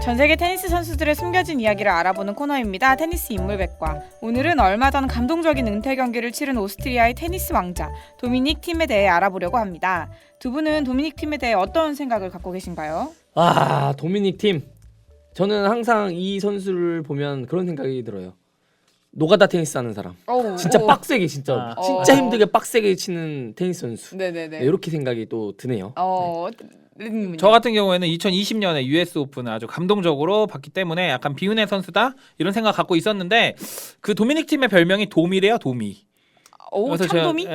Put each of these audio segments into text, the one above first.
전 세계 테니스 선수들의 숨겨진 이야기를 알아보는 코너입니다. 테니스 인물백과. 오늘은 얼마 전 감동적인 은퇴 경기를 치른 오스트리아의 테니스 왕자 도미닉 팀에 대해 알아보려고 합니다. 두 분은 도미닉 팀에 대해 어떤 생각을 갖고 계신가요? 도미닉 팀. 저는 항상 이 선수를 보면 그런 생각이 들어요. 노가다 테니스 하는 사람. 진짜 빡세게 진짜 힘들게 빡세게 치는 테니스 선수. 네네네. 네, 이렇게 생각이 또 드네요. 저 같은 경우에는 2020년에 US 오픈을 아주 감동적으로 봤기 때문에 약간 비운의 선수다 이런 생각 갖고 있었는데 그 도미닉 팀의 별명이 도미래요, 도미. 참도미?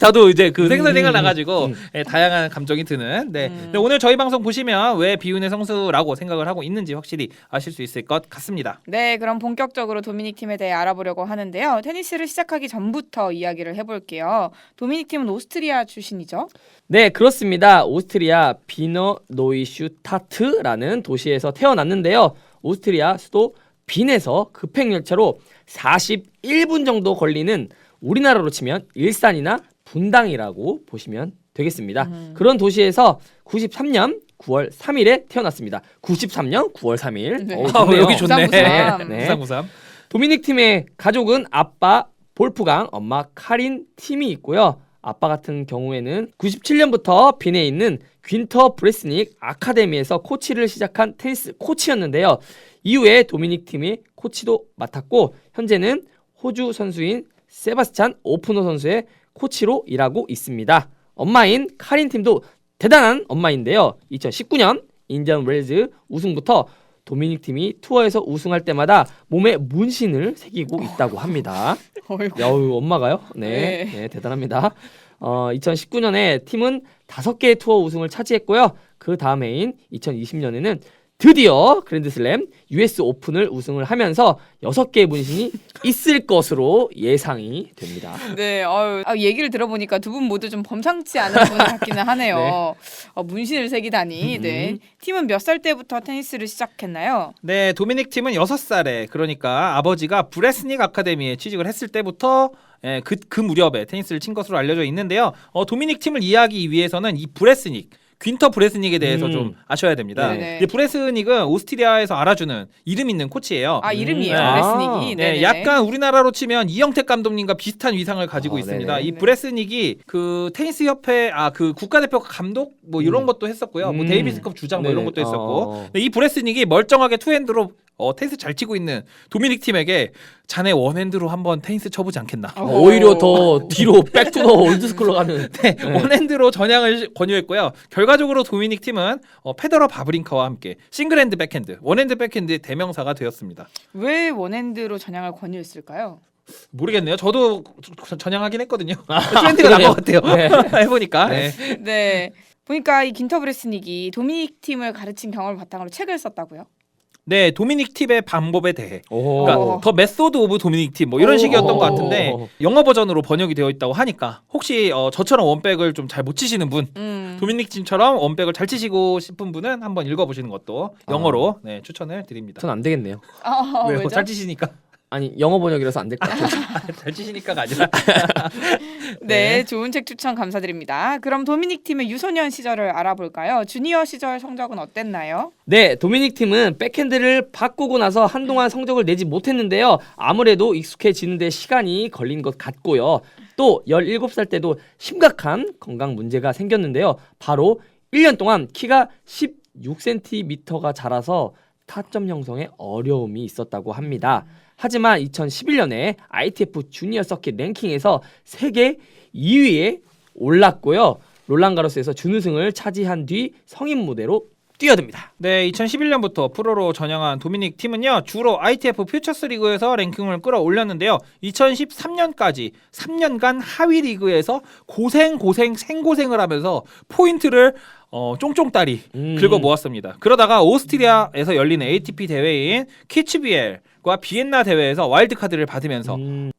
저도 이제 그 생각 나가지고 다양한 감정이 드는. 근데 오늘 저희 방송 보시면 왜 비운의 선수라고 생각을 하고 있는지 확실히 아실 수 있을 것 같습니다. 네, 그럼 본격적으로 도미닉 팀에 대해 알아보려고 하는데요. 테니스를 시작하기 전부터 이야기를 해볼게요. 도미닉 팀은 오스트리아 출신이죠? 네, 그렇습니다. 오스트리아 비너 노이슈타트라는 도시에서 태어났는데요. 오스트리아 수도 빈에서 급행열차로 41분 정도 걸리는 우리나라로 치면 일산이나 분당이라고 보시면 되겠습니다. 그런 도시에서 93년 9월 3일에 태어났습니다. 93년 9월 3일. 네. 여기 좋네. 9393. 네. 9393. 도미닉 팀의 가족은 아빠 볼프강, 엄마 카린 팀이 있고요. 아빠 같은 경우에는 97년부터 빈에 있는 귄터 브레스닉 아카데미에서 코치를 시작한 테니스 코치였는데요. 이후에 도미닉 팀의 코치도 맡았고 현재는 호주 선수인 세바스찬 오프너 선수의 코치로 일하고 있습니다. 엄마인 카린 팀도 대단한 엄마인데요. 2019년 인디언 웰즈 우승부터 도미닉 팀이 투어에서 우승할 때마다 몸에 문신을 새기고 있다고 합니다. 야우, 엄마가요? 네, 대단합니다. 2019년에 팀은 5개의 투어 우승을 차지했고요. 그 다음 해인 2020년에는 드디어 그랜드슬램 US 오픈을 우승을 하면서 6개의 문신이 있을 것으로 예상이 됩니다. 네, 얘기를 들어보니까 두 분 모두 좀 범상치 않은 분 같기는 하네요. 문신을 새기다니. 네. 팀은 몇 살 때부터 테니스를 시작했나요? 네, 도미닉 팀은 6살에 그러니까 아버지가 브레스닉 아카데미에 취직을 했을 때부터 그 무렵에 테니스를 친 것으로 알려져 있는데요. 도미닉 팀을 이해하기 위해서는 이 브레스닉 귄터 브레스닉에 대해서 좀 아셔야 됩니다. 네네. 브레스닉은 오스트리아에서 알아주는 이름 있는 코치예요. 이름이에요. 네. 브레스닉이. 네, 약간 우리나라로 치면 이영택 감독님과 비슷한 위상을 가지고 있습니다. 네네. 이 브레스닉이 그 테니스 협회 그 국가대표 감독 뭐 이런 것도 했었고요. 뭐 데이비스컵 주장 뭐 이런 것도 했었고. 이 브레스닉이 멀쩡하게 투핸드로 테니스 잘 치고 있는 도미닉 팀에게 자네 원핸드로 한번 테니스 쳐보지 않겠나. 오히려 더 뒤로 백투더 올드스쿨로 가는. 네, 원핸드로 전향을 권유했고요. 결과적으로 도미닉 팀은 페더러 바브린카와 함께 싱글핸드 백핸드, 원핸드 백핸드의 대명사가 되었습니다. 왜 원핸드로 전향을 권유했을까요? 모르겠네요. 저도 전향하긴 했거든요. 트렌드가 나은 것 같아요. 네. 해보니까. 네. 네. 보니까 이 귄터 브레스닉이 도미닉 팀을 가르친 경험을 바탕으로 책을 썼다고요? 네, 도미닉 팁의 방법에 대해. 오. 그러니까 더 메소드 오브 도미닉 팁 뭐 이런 식이었던 것 같은데 영어 버전으로 번역이 되어 있다고 하니까 혹시 저처럼 원백을 좀 잘 못 치시는 분, 도미닉 팀처럼 원백을 잘 치시고 싶은 분은 한번 읽어보시는 것도 영어로 추천을 드립니다. 전 안 되겠네요. 왜요? 왜죠? 잘 치시니까. 아니 영어 번역이라서 안 될 것 같아요. 잘 치시니까가 아니라. 네, 좋은 책 추천 감사드립니다. 그럼 도미닉 팀의 유소년 시절을 알아볼까요? 주니어 시절 성적은 어땠나요? 네, 도미닉 팀은 백핸드를 바꾸고 나서 한동안 성적을 내지 못했는데요. 아무래도 익숙해지는 데 시간이 걸린 것 같고요. 또 17살 때도 심각한 건강 문제가 생겼는데요. 바로 1년 동안 키가 16cm가 자라서 타점 형성에 어려움이 있었다고 합니다. 하지만 2011년에 ITF 주니어 서킷 랭킹에서 세계 2위에 올랐고요. 롤랑가로스에서 준우승을 차지한 뒤 성인 무대로 뛰어듭니다. 네, 2011년부터 프로로 전향한 도미닉 팀은요 주로 ITF 퓨처스 리그에서 랭킹을 끌어올렸는데요. 2013년까지 3년간 하위 리그에서 생고생을 하면서 포인트를 쫑쫑따리 긁어 모았습니다. 그러다가 오스트리아에서 열리는 ATP 대회인 키츠비엘과 비엔나 대회에서 와일드카드를 받으면서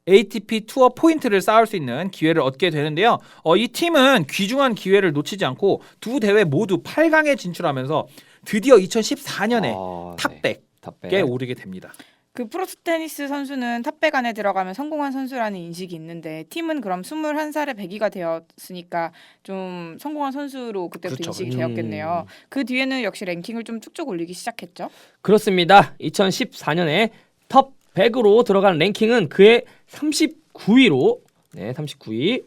ATP 투어 포인트를 쌓을 수 있는 기회를 얻게 되는데요. 이 팀은 귀중한 기회를 놓치지 않고 두 대회 모두 8강에 진출하면서 드디어 2014년에 탑100에 오르게 됩니다. 그 프로 테니스 선수는 탑백 안에 들어가면 성공한 선수라는 인식이 있는데 팀은 그럼 21살에 100위가 되었으니까 좀 성공한 선수로 그때부터 그렇죠, 인식이 그렇죠. 되었겠네요. 그 뒤에는 역시 랭킹을 좀 쭉쭉 올리기 시작했죠. 그렇습니다. 2014년에 top 100으로 들어간 랭킹은 그의 39위로 39위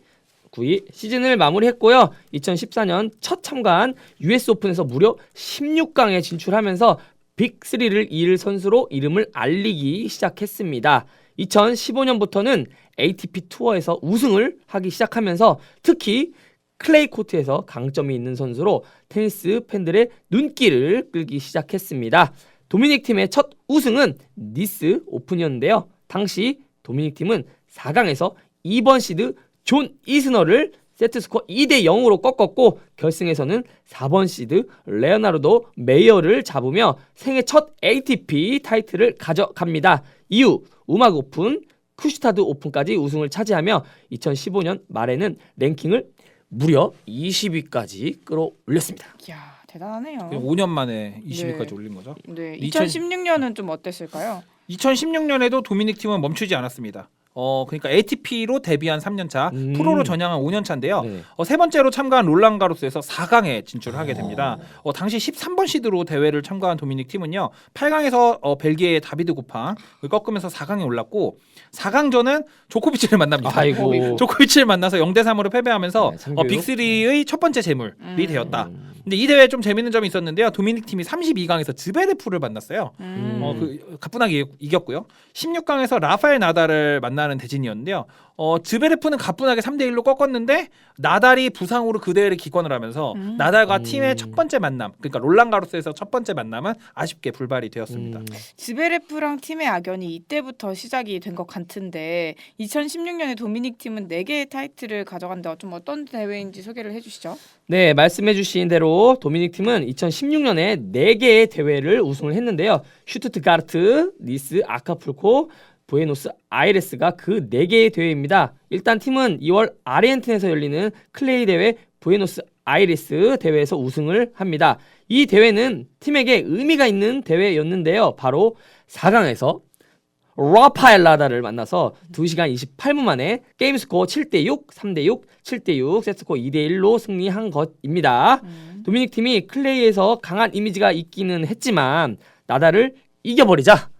시즌을 마무리했고요. 2014년 첫 참가한 US 오픈에서 무려 16강에 진출하면서 빅3를 이을 선수로 이름을 알리기 시작했습니다. 2015년부터는 ATP 투어에서 우승을 하기 시작하면서 특히 클레이 코트에서 강점이 있는 선수로 테니스 팬들의 눈길을 끌기 시작했습니다. 도미닉 팀의 첫 우승은 니스 오픈이었는데요. 당시 도미닉 팀은 4강에서 2번 시드 존 이스너를 세트스코어 2대 0으로 꺾었고 결승에서는 4번 시드 레오나르도 메이어를 잡으며 생애 첫 ATP 타이틀을 가져갑니다. 이후 음악 오픈, 쿠시타드 오픈까지 우승을 차지하며 2015년 말에는 랭킹을 무려 20위까지 끌어올렸습니다. 이야, 대단하네요. 5년 만에 20위까지 네. 올린 거죠. 네, 2000 2016년은 좀 어땠을까요? 2016년에도 도미닉 팀은 멈추지 않았습니다. 그러니까 ATP로 데뷔한 3년차, 프로로 전향한 5년차인데요. 네. 세 번째로 참가한 롤랑 가로스에서 4강에 진출하게 됩니다. 당시 13번 시드로 대회를 참가한 도미닉 팀은요. 8강에서 벨기에의 다비드 고팡을 꺾으면서 4강에 올랐고 4강전은 조코비치를 만납니다. 아이고. 조코비치를 만나서 0대 3으로 패배하면서 네, 참교육. 빅3의 첫 번째 재물이 되었다. 근데 이 대회에 좀 재밌는 점이 있었는데요. 도미닉 팀이 32강에서 즈베레프를 만났어요. 가뿐하게 이겼고요. 16강에서 라파엘 나달을 만나는 대진이었는데요. 즈베레프는 가뿐하게 3대 1로 꺾었는데 나달이 부상으로 그 대회를 기권을 하면서 나달과 팀의 첫 번째 만남, 그러니까 롤랑 가로스에서 첫 번째 만남은 아쉽게 불발이 되었습니다. 지베레프랑 팀의 악연이 이때부터 시작이 된 것 같은데 2016년에 도미닉 팀은 4개의 타이틀을 가져간다. 좀 어떤 대회인지 소개를 해주시죠. 네, 말씀해주신 대로 도미닉 팀은 2016년에 4개의 대회를 우승을 했는데요. 슈투트가르트, 니스, 아카풀코, 부에노스 아이레스가 그 4개의 대회입니다. 일단 팀은 2월 아르헨틴에서 열리는 클레이 대회 부에노스 아이레스 대회에서 우승을 합니다. 이 대회는 팀에게 의미가 있는 대회였는데요. 바로 4강에서 라파엘 나달을 만나서 2시간 28분 만에 게임 스코어 7대6, 3대6, 7대6, 세트스코어 2대1로 승리한 것입니다. 도미닉 팀이 클레이에서 강한 이미지가 있기는 했지만 나달을 이겨버리자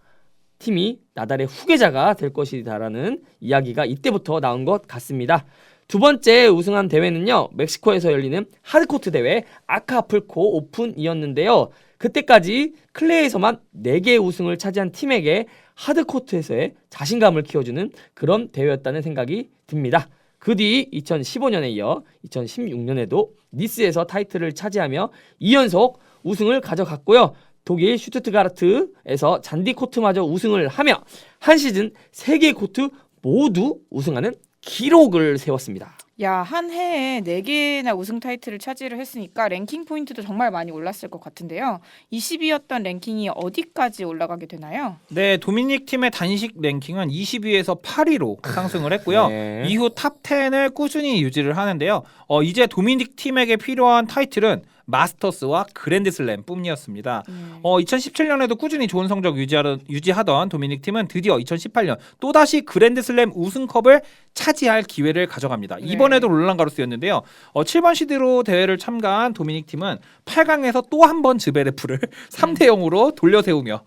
팀이 나달의 후계자가 될 것이다라는 이야기가 이때부터 나온 것 같습니다. 두 번째 우승한 대회는요. 멕시코에서 열리는 하드코트 대회 아카풀코 오픈이었는데요. 그때까지 클레이에서만 4개의 우승을 차지한 팀에게 하드코트에서의 자신감을 키워주는 그런 대회였다는 생각이 듭니다. 그 뒤 2015년에 이어 2016년에도 니스에서 타이틀을 차지하며 2연속 우승을 가져갔고요. 독일 슈투트가르트에서 잔디 코트마저 우승을 하며 한 시즌 3개의 코트 모두 우승하는 기록을 세웠습니다. 야, 한 해에 4개나 우승 타이틀을 차지를 했으니까 랭킹 포인트도 정말 많이 올랐을 것 같은데요. 20위였던 랭킹이 어디까지 올라가게 되나요? 네, 도미닉 팀의 단식 랭킹은 20위에서 8위로 상승을 했고요. 네. 이후 탑 10을 꾸준히 유지를 하는데요. 이제 도미닉 팀에게 필요한 타이틀은 마스터스와 그랜드슬램 뿐이었습니다. 2017년에도 꾸준히 좋은 성적 유지하던 도미닉 팀은 드디어 2018년 또다시 그랜드슬램 우승컵을 차지할 기회를 가져갑니다. 네. 이번에도 롤랑 가로스였는데요. 7번 시드로 대회를 참가한 도미닉 팀은 8강에서 또 한 번 즈베레프를 3대 0으로 돌려세우며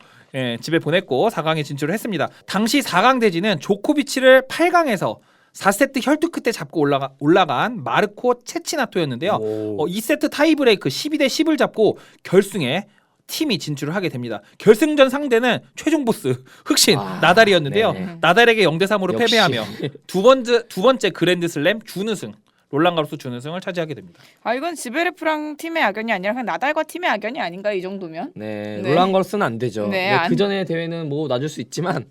집에 보냈고 4강에 진출을 했습니다. 당시 4강 대진은 조코비치를 8강에서 4세트 혈투 끝에 잡고 올라간 마르코 체치나토였는데요. 2세트 타이브레이크 12대 10을 잡고 결승에 팀이 진출을 하게 됩니다. 결승전 상대는 최종 보스 흑신 나달이었는데요. 네. 나달에게 0대 3으로 역시. 패배하며 두 번째 그랜드슬램 준우승, 롤랑 가로스 준우승을 차지하게 됩니다. 아, 이건 지베레프랑 팀의 악연이 아니라 그냥 나달과 팀의 악연이 아닌가 이 정도면? 네, 네. 롤랑 거로스는 안 되죠. 네, 네, 안- 그 전에 대회는 뭐 놔줄 수 있지만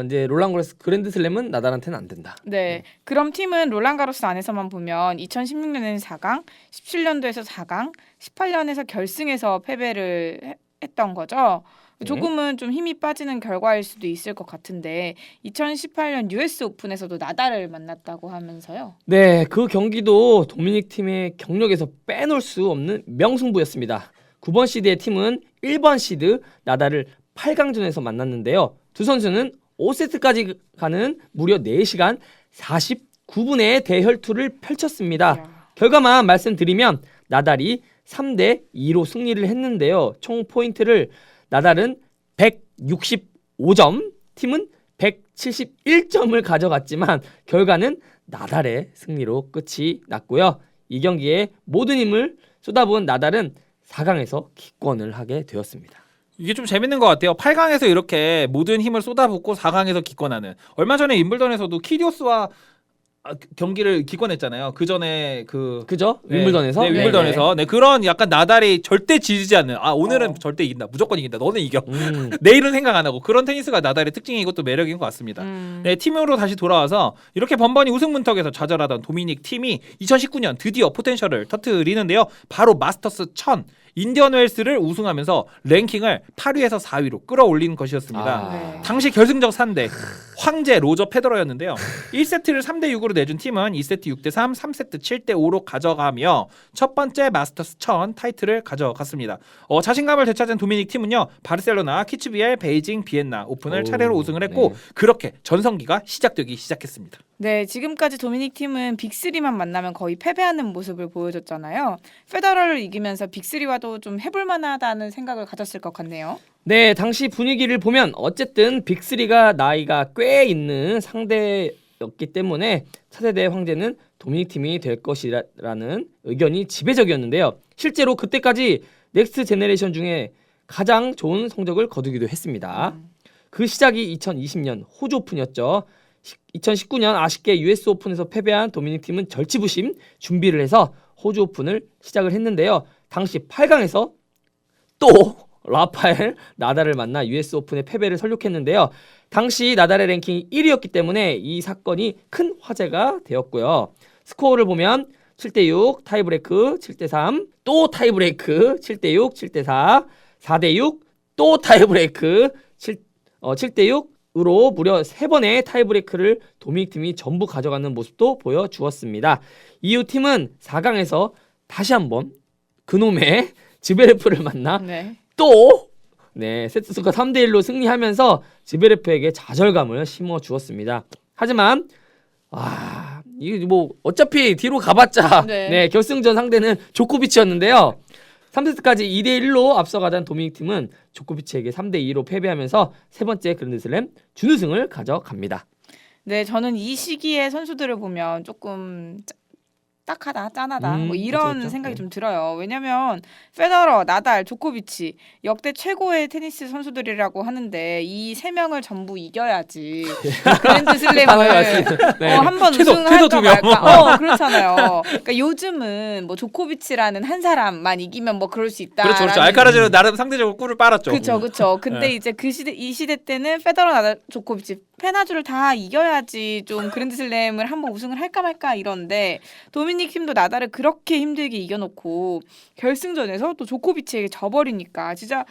이제 롤랑 거로스 그랜드슬램은 나달한테는 안 된다. 네. 그럼 팀은 롤랑 가로스 안에서만 보면 2016년에는 4강, 17년도에서 4강, 18년에서 결승에서 패배를 했던 거죠. 조금은 좀 힘이 빠지는 결과일 수도 있을 것 같은데 2018년 US 오픈에서도 나달을 만났다고 하면서요. 네, 그 경기도 도미닉 팀의 경력에서 빼놓을 수 없는 명승부였습니다. 9번 시드의 팀은 1번 시드 나달을 8강전에서 만났는데요. 두 선수는 5세트까지 가는 무려 4시간 49분의 대혈투를 펼쳤습니다. 이야. 결과만 말씀드리면 나달이 3대2로 승리를 했는데요. 총 포인트를 나달은 165점, 팀은 171점을 가져갔지만 결과는 나달의 승리로 끝이 났고요. 이 경기에 모든 힘을 쏟아부은 나달은 4강에서 기권을 하게 되었습니다. 이게 좀 재밌는 것 같아요. 8강에서 이렇게 모든 힘을 쏟아붓고 4강에서 기권하는. 얼마 전에 윈블던에서도 키리오스와 경기를 기권했잖아요. 그 전에 그죠? 윈블던에서? 네, 윈블던에서. 네, 그런 약간 나달이 절대 지지 않는. 오늘은 절대 이긴다. 무조건 이긴다. 너는 이겨. 내일은 생각 안 하고 그런 테니스가 나달의 특징이 이것도 매력인 것 같습니다. 네, 팀으로 다시 돌아와서 이렇게 번번이 우승 문턱에서 좌절하던 도미닉 팀이 2019년 드디어 포텐셜을 터뜨리는데요. 바로 마스터스 1000 인디언 웰스를 우승하면서 랭킹을 8위에서 4위로 끌어올린 것이었습니다. 네. 당시 결승적 상대 황제 로저 페더러였는데요. 1세트를 3대6으로 내준 팀은 2세트 6대3, 3세트 7대5로 가져가며 첫 번째 마스터스 1000 타이틀을 가져갔습니다. 자신감을 되찾은 도미닉 팀은요. 바르셀로나, 키츠비엘, 베이징, 비엔나 오픈을 차례로 우승을 했고 그렇게 전성기가 시작되기 시작했습니다. 네, 지금까지 도미닉 팀은 빅3만 만나면 거의 패배하는 모습을 보여줬잖아요. 페더러를 이기면서 빅3와도 좀 해볼 만하다는 생각을 가졌을 것 같네요. 네, 당시 분위기를 보면 어쨌든 빅3가 나이가 꽤 있는 상대였기 때문에 차세대 황제는 도미닉 팀이 될 것이라는 의견이 지배적이었는데요. 실제로 그때까지 넥스트 제네레이션 중에 가장 좋은 성적을 거두기도 했습니다. 그 시작이 2020년 호주 오픈이었죠. 2019년 아쉽게 US 오픈에서 패배한 도미닉 팀은 절치부심 준비를 해서 호주 오픈을 시작을 했는데요. 당시 8강에서 또 라파엘 나달을 만나 US 오픈의 패배를 설욕했는데요. 당시 나달의 랭킹이 1위였기 때문에 이 사건이 큰 화제가 되었고요. 스코어를 보면 7대6 타이브레이크 7대3 또 타이브레이크 7대6 7대4 4대6 또 타이브레이크 7대6으로 무려 3번의 타이브레이크를 도미닉 팀이 전부 가져가는 모습도 보여주었습니다. 이후 팀은 4강에서 다시 한번 그놈의 즈베레프를 만나 또 세트 스코어 3대1로 승리하면서 즈베레프에게 좌절감을 심어주었습니다. 하지만 이게 뭐 어차피 뒤로 가봤자 결승전 상대는 조코비치였는데요. 3세트까지 2대1로 앞서가던 도미닉 팀은 조코비치에게 3대2로 패배하면서 세 번째 그랜드슬램 준우승을 가져갑니다. 네, 저는 이 시기의 선수들을 보면 조금 딱하다, 짠하다 뭐 이런 그렇죠. 생각이 좀 들어요. 왜냐면 페더러, 나달, 조코비치 역대 최고의 테니스 선수들이라고 하는데 이 세 명을 전부 이겨야지 그랜드슬램을 한번 우승할까 말까. 그렇잖아요. 그러니까 요즘은 뭐 조코비치라는 한 사람만 이기면 뭐 그럴 수 있다. 그렇죠. 알카라즈는 나름 상대적으로 꿀을 빨았죠. 그렇죠. 근데 이제 이 시대 때는 페더러, 나달, 조코비치 페나주를 다 이겨야지 좀 그랜드슬램을 한번 우승을 할까 말까 이런데 도미닉 팀도 나달을 그렇게 힘들게 이겨놓고 결승전에서 또 조코비치에게 져버리니까 진짜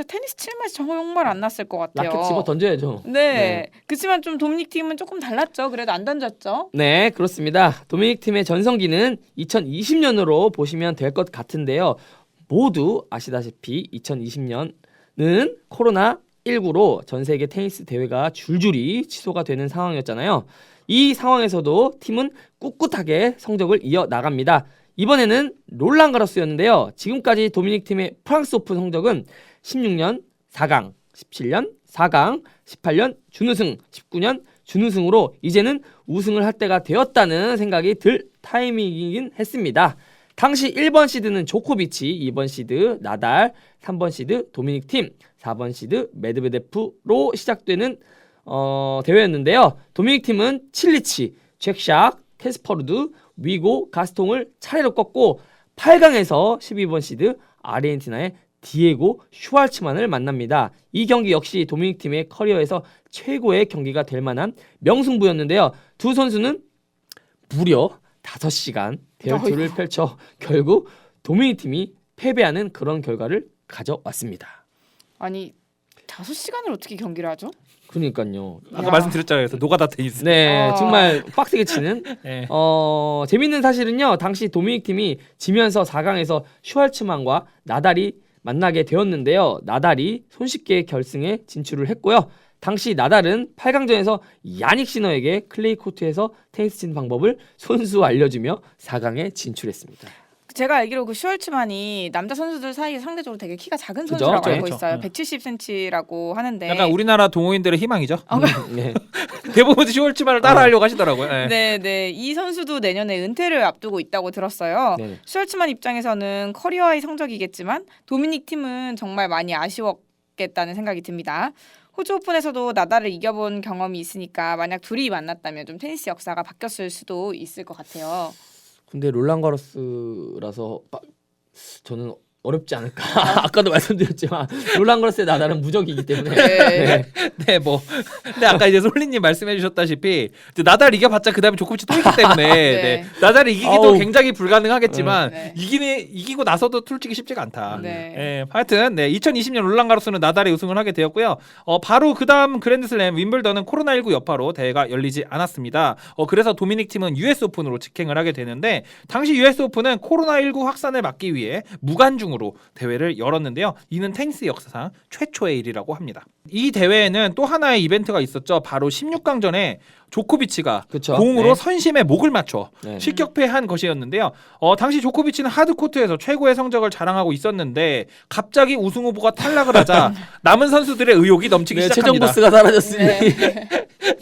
테니스 칠 맛이 정말 안 났을 것 같아요. 라켓 집어 던져야죠. 네. 그렇지만 좀 도미닉 팀은 조금 달랐죠. 그래도 안 던졌죠. 네, 그렇습니다. 도미닉 팀의 전성기는 2020년으로 보시면 될 것 같은데요. 모두 아시다시피 2020년은 코로나19로 전 세계 테니스 대회가 줄줄이 취소가 되는 상황이었잖아요. 이 상황에서도 팀은 꿋꿋하게 성적을 이어나갑니다. 이번에는 롤랑 가로스였는데요. 지금까지 도미닉 팀의 프랑스 오픈 성적은 16년 4강, 17년 4강, 18년 준우승, 19년 준우승으로 이제는 우승을 할 때가 되었다는 생각이 들 타이밍이긴 했습니다. 당시 1번 시드는 조코비치, 2번 시드 나달, 3번 시드 도미닉 팀, 4번 시드 메드베데프로 시작되는 대회였는데요. 도미닉 팀은 칠리치, 잭샥, 캐스퍼루드, 위고, 가스통을 차례로 꺾고 8강에서 12번 시드 아르헨티나의 디에고 슈왈츠만을 만납니다. 이 경기 역시 도미닉 팀의 커리어에서 최고의 경기가 될 만한 명승부였는데요. 두 선수는 무려 5시간 대열투를 펼쳐 결국 도미닉 팀이 패배하는 그런 결과를 가져왔습니다. 아니 5시간을 어떻게 경기를 하죠? 그러니까요. 아까 말씀드렸잖아요. 그래서 노가다 테니스. 네, 정말 빡세게 치는. 네. 재밌는 사실은요. 당시 도미닉 팀이 지면서 4강에서 슈왈츠만과 나달이 만나게 되었는데요. 나달이 손쉽게 결승에 진출을 했고요. 당시 나달은 8강전에서 야닉 시너에게 클레이 코트에서 테니스 치는 방법을 손수 알려주며 4강에 진출했습니다. 제가 알기로 그 슈얼츠만이 남자 선수들 사이에 상대적으로 되게 키가 작은 그죠? 선수라고 알고 그렇죠. 있어요. 170cm라고 하는데. 약간 우리나라 동호인들의 희망이죠. 네. 대부분 슈월츠만을 따라하려고 하시더라고요. 네. 네. 이 선수도 내년에 은퇴를 앞두고 있다고 들었어요. 네. 슈얼츠만 입장에서는 커리어의 성적이겠지만 도미닉 팀은 정말 많이 아쉬웠겠다는 생각이 듭니다. 호주 오픈에서도 나달을 이겨본 경험이 있으니까 만약 둘이 만났다면 좀 테니스 역사가 바뀌었을 수도 있을 것 같아요. 근데 롤랑가로스라서 저는 어렵지 않을까. 아까도 말씀드렸지만 롤랑가로스의 나달은 무적이기 때문에. 네. 네, 뭐. 근데 아까 이제 솔리님 말씀해주셨다시피 이제 나달 이겨봤자 그 다음에 조코비치 또 있기 때문에 네. 네. 나달을 이기기도 아우. 굉장히 불가능하겠지만 네. 이기고 나서도 솔직히 쉽지가 않다. 네. 네, 하여튼 네, 2020년 롤랑가로스는 나달이 우승을 하게 되었고요. 바로 그 다음 그랜드슬램 윈블던은 코로나19 여파로 대회가 열리지 않았습니다. 그래서 도미닉 팀은 US 오픈으로 직행을 하게 되는데 당시 US 오픈은 코로나19 확산을 막기 위해 무관중으로 대회를 열었는데요. 이는 테니스 역사상 최초의 일이라고 합니다. 이 대회에는 또 하나의 이벤트가 있었죠. 바로 16강전에 조코비치가 그쵸? 공으로 네. 선심에 목을 맞춰 네. 실격패한 것이었는데요. 당시 조코비치는 하드코트에서 최고의 성적을 자랑하고 있었는데 갑자기 우승 후보가 탈락을 하자 남은 선수들의 의욕이 넘치기 네, 최종 시작합니다. 보스가 사라졌으니.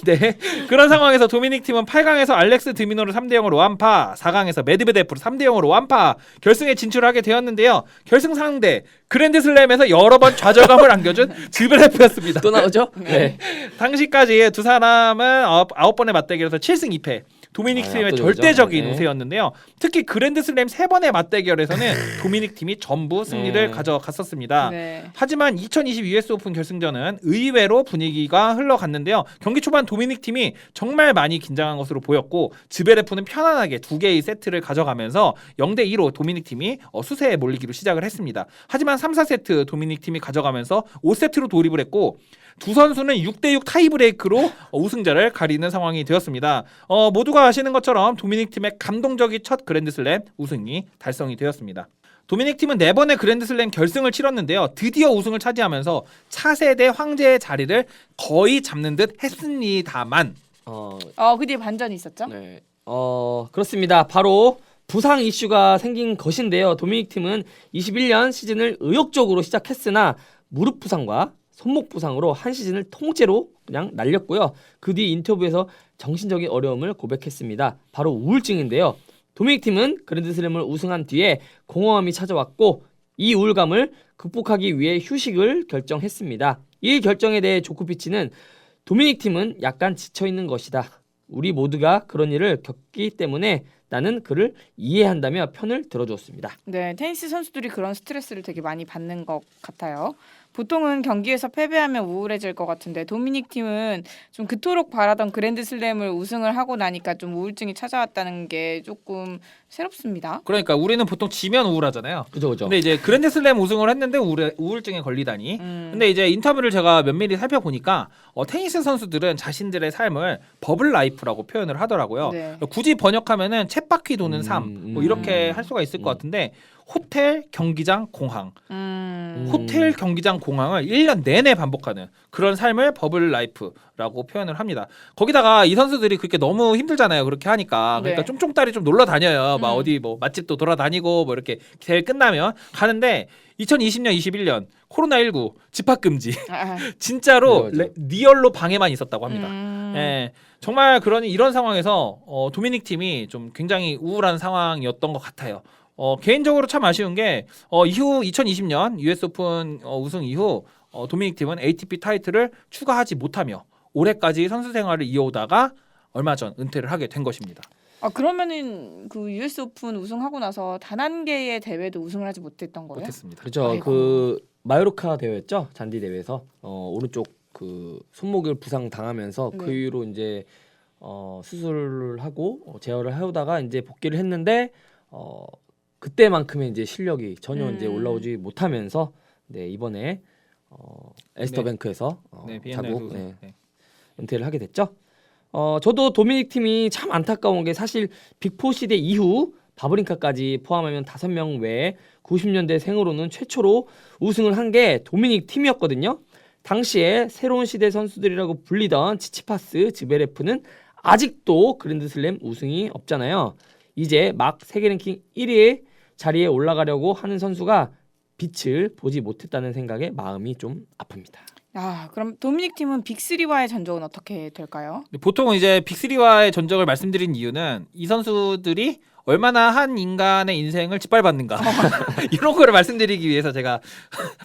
네. 그런 상황에서 도미닉 팀은 8강에서 알렉스 드미노를 3대 0으로 완파, 4강에서 메드베데프를 3대 0으로 완파, 결승에 진출하게 되었는데요. 결승 상대 그랜드슬램에서 여러 번 좌절감을 안겨준 즈베레프였습니다. 또 나오죠? 네. 당시까지 두 사람은 9번의 맞대결에서 7승 2패. 도미닉 팀의 압도적이죠. 절대적인 네. 우세였는데요. 특히 그랜드슬램 3번의 맞대결에서는 도미닉 팀이 전부 승리를 네. 가져갔었습니다. 네. 하지만 2020 US 오픈 결승전은 의외로 분위기가 흘러갔는데요. 경기 초반 도미닉 팀이 정말 많이 긴장한 것으로 보였고 즈베레프는 편안하게 두 개의 세트를 가져가면서 0대 2로 도미닉 팀이 수세에 몰리기로 시작을 했습니다. 하지만 3, 4세트 도미닉 팀이 가져가면서 5세트로 돌입을 했고 두 선수는 6대6 타이브레이크로 우승자를 가리는 상황이 되었습니다. 모두가 아시는 것처럼 도미닉 팀의 감동적인 첫 그랜드슬램 우승이 달성이 되었습니다. 도미닉 팀은 4번의 그랜드슬램 결승을 치렀는데요. 드디어 우승을 차지하면서 차세대 황제의 자리를 거의 잡는 듯 했습니다만 그 뒤에 반전이 있었죠? 네. 그렇습니다. 바로 부상 이슈가 생긴 것인데요. 도미닉 팀은 21년 시즌을 의욕적으로 시작했으나 무릎 부상과 손목 부상으로 한 시즌을 통째로 그냥 날렸고요. 그 뒤 인터뷰에서 정신적인 어려움을 고백했습니다. 바로 우울증인데요. 도미닉 팀은 그랜드슬램을 우승한 뒤에 공허함이 찾아왔고 이 우울감을 극복하기 위해 휴식을 결정했습니다. 이 결정에 대해 조코비치는 도미닉 팀은 약간 지쳐있는 것이다. 우리 모두가 그런 일을 겪기 때문에 나는 그를 이해한다며 편을 들어주었습니다. 네, 테니스 선수들이 그런 스트레스를 되게 많이 받는 것 같아요. 보통은 경기에서 패배하면 우울해질 것 같은데 도미닉 팀은 좀 그토록 바라던 그랜드슬램을 우승을 하고 나니까 좀 우울증이 찾아왔다는 게 조금 새롭습니다. 그러니까 우리는 보통 지면 우울하잖아요. 그죠. 근데 이제 그랜드슬램 우승을 했는데 우울증에 걸리다니. 근데 이제 인터뷰를 제가 면밀히 살펴보니까 테니스 선수들은 자신들의 삶을 버블 라이프라고 표현을 하더라고요. 네. 굳이 번역하면은 쳇바퀴 도는 삶 뭐 이렇게 할 수가 있을 것 같은데 호텔, 경기장, 공항. 호텔, 경기장, 공항을 1년 내내 반복하는 그런 삶을 버블 라이프라고 표현을 합니다. 거기다가 이 선수들이 그렇게 너무 힘들잖아요. 그렇게 하니까. 그러니까 네. 쫑쫑따리 좀 놀러 다녀요. 막 어디 뭐 맛집도 돌아다니고 뭐 이렇게 대회 끝나면 가는데 2020년, 21년 코로나19 집합 금지. 진짜로 리얼로 방에만 있었다고 합니다. 예. 정말 이런 상황에서 도미닉 팀이 좀 굉장히 우울한 상황이었던 것 같아요. 개인적으로 참 아쉬운 게 이후 2020년 US 오픈 우승 이후 도미닉 팀은 ATP 타이틀을 추가하지 못하며 올해까지 선수 생활을 이어오다가 얼마 전 은퇴를 하게 된 것입니다. 그러면은 그 US 오픈 우승하고 나서 단 한 개의 대회도 우승을 하지 못했던 거예요? 못했습니다. 그렇죠. 아이고. 그 마요르카 대회였죠. 잔디 대회에서 오른쪽 그 손목을 부상 당하면서 네. 그 이후로 이제 수술을 하고 재활을 해오다가 이제 복귀를 했는데 그때만큼의 이제 실력이 전혀 이제 올라오지 못하면서 네, 이번에 에스터뱅크에서 네, 자국 네. 은퇴를 하게 됐죠. 저도 도미닉 팀이 참 안타까운 게 사실 빅4 시대 이후 바브린카까지 포함하면 5명 외에 90년대 생으로는 최초로 우승을 한 게 도미닉 팀이었거든요. 당시에 새로운 시대 선수들이라고 불리던 치치파스, 즈베레프는 아직도 그랜드슬램 우승이 없잖아요. 이제 막 세계 랭킹 1위 자리에 올라가려고 하는 선수가 빛을 보지 못했다는 생각에 마음이 좀 아픕니다. 아, 그럼 도미닉 팀은 빅3와의 전적은 어떻게 될까요? 보통은 이제 빅3와의 전적을 말씀드린 이유는 이 선수들이 얼마나 한 인간의 인생을 짓밟았는가 이런 거를 말씀드리기 위해서 제가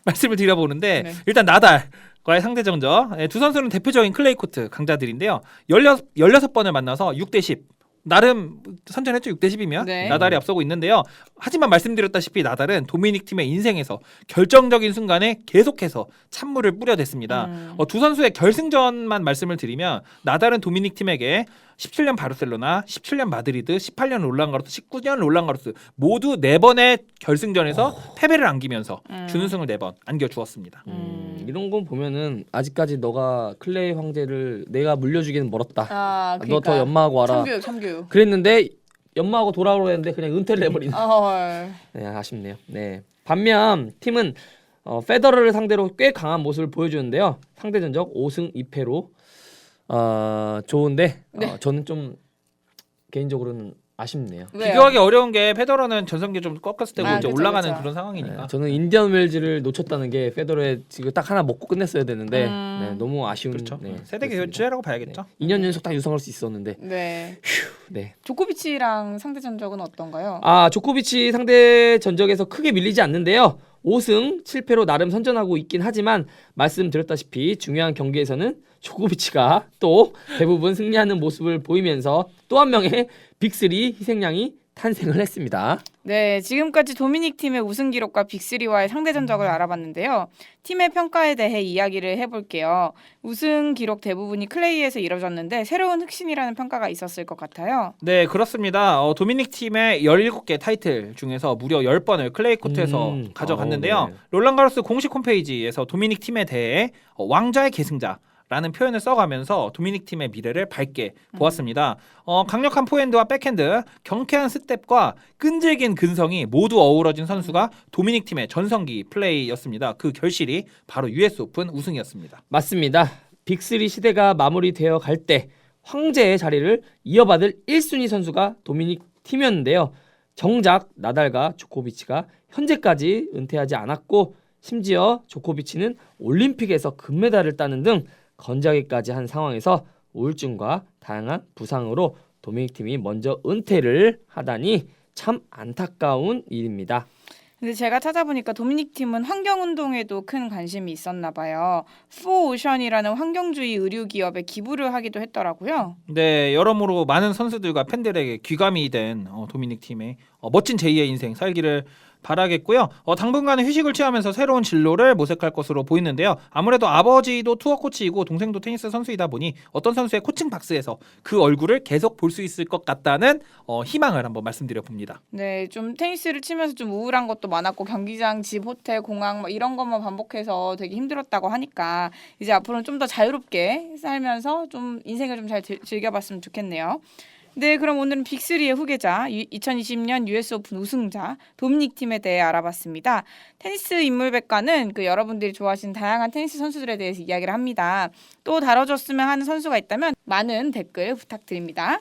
말씀을 드려보는데 네. 일단 나달과의 상대 전적 두 선수는 대표적인 클레이 코트 강자들인데요. 16번을 만나서 6대10 나름 선전했죠. 6대10이면 네. 나달이 앞서고 있는데요. 하지만 말씀드렸다시피 나달은 도미닉 팀의 인생에서 결정적인 순간에 계속해서 찬물을 뿌려댔습니다. 두 선수의 결승전만 말씀을 드리면 나달은 도미닉 팀에게 17년 바르셀로나, 17년 마드리드, 18년 롤랑가로스, 19년 롤랑가로스 모두 4번의 결승전에서 패배를 안기면서 준우승을 4번 안겨주었습니다. 이런 거 보면은 아직까지 너가 클레이 황제를 내가 물려주기는 멀었다. 아, 너 더 연마하고 와라. 참교육. 그랬는데 연마하고 돌아오려 했는데 그냥 은퇴를 해버리는. 네, 아쉽네요. 네. 반면 팀은 페더러를 상대로 꽤 강한 모습을 보여주는데요. 상대 전적 5승 2패로 좋은데 네. 저는 좀 개인적으로는 아쉽네요. 왜요? 비교하기 어려운 게 페더러는 전성기 좀 꺾었을 때고 아, 이제 그쵸, 올라가는 그쵸. 그런 상황이니까. 네, 저는 인디언 웰즈를 놓쳤다는 게 페더러의 지금 딱 하나 먹고 끝냈어야 되는데 네, 너무 아쉬운. 그렇죠. 네, 세대 그렇습니다. 교체라고 봐야겠죠. 네. 2년 연속 딱 유성할 수 있었는데. 네. 네. 조코비치랑 상대 전적은 어떤가요? 조코비치 상대 전적에서 크게 밀리지 않는데요. 5승 7패로 나름 선전하고 있긴 하지만 말씀드렸다시피 중요한 경기에서는 조코비치가 또 대부분 승리하는 모습을 보이면서 또 한 명의 빅3 희생양이 탄생을 했습니다. 네, 지금까지 도미닉 팀의 우승 기록과 빅3와의 상대 전적을 알아봤는데요. 팀의 평가에 대해 이야기를 해볼게요. 우승 기록 대부분이 클레이에서 이뤄졌는데 새로운 혁신이라는 평가가 있었을 것 같아요. 네, 그렇습니다. 도미닉 팀의 17개 타이틀 중에서 무려 10번을 클레이 코트에서 가져갔는데요. 네. 롤랑가로스 공식 홈페이지에서 도미닉 팀에 대해 왕자의 계승자 라는 표현을 써가면서 도미닉 팀의 미래를 밝게 보았습니다. 강력한 포핸드와 백핸드, 경쾌한 스텝과 끈질긴 근성이 모두 어우러진 선수가 도미닉 팀의 전성기 플레이였습니다. 그 결실이 바로 US 오픈 우승이었습니다. 맞습니다. 빅3 시대가 마무리되어 갈 때 황제의 자리를 이어받을 1순위 선수가 도미닉 팀이었는데요. 정작 나달과 조코비치가 현재까지 은퇴하지 않았고 심지어 조코비치는 올림픽에서 금메달을 따는 등 건재하기까지 한 상황에서 우울증과 다양한 부상으로 도미닉 팀이 먼저 은퇴를 하다니 참 안타까운 일입니다. 근데 제가 찾아보니까 도미닉 팀은 환경 운동에도 큰 관심이 있었나 봐요. 포오션이라는 환경주의 의류 기업에 기부를 하기도 했더라고요. 네, 여러모로 많은 선수들과 팬들에게 귀감이 된 도미닉 팀의 멋진 제2의 인생 살기를 바라겠고요. 당분간은 휴식을 취하면서 새로운 진로를 모색할 것으로 보이는데요. 아무래도 아버지도 투어 코치이고 동생도 테니스 선수이다 보니 어떤 선수의 코칭 박스에서 그 얼굴을 계속 볼 수 있을 것 같다는 희망을 한번 말씀드려 봅니다. 네, 좀 테니스를 치면서 좀 우울한 것도 많았고 경기장, 집, 호텔, 공항 막 이런 것만 반복해서 되게 힘들었다고 하니까 이제 앞으로는 좀 더 자유롭게 살면서 좀 인생을 좀 잘 즐겨봤으면 좋겠네요. 네, 그럼 오늘은 빅3의 후계자, 2020년 US 오픈 우승자 도미닉 팀에 대해 알아봤습니다. 테니스 인물백과는 여러분들이 좋아하시는 다양한 테니스 선수들에 대해서 이야기를 합니다. 또 다뤄줬으면 하는 선수가 있다면 많은 댓글 부탁드립니다.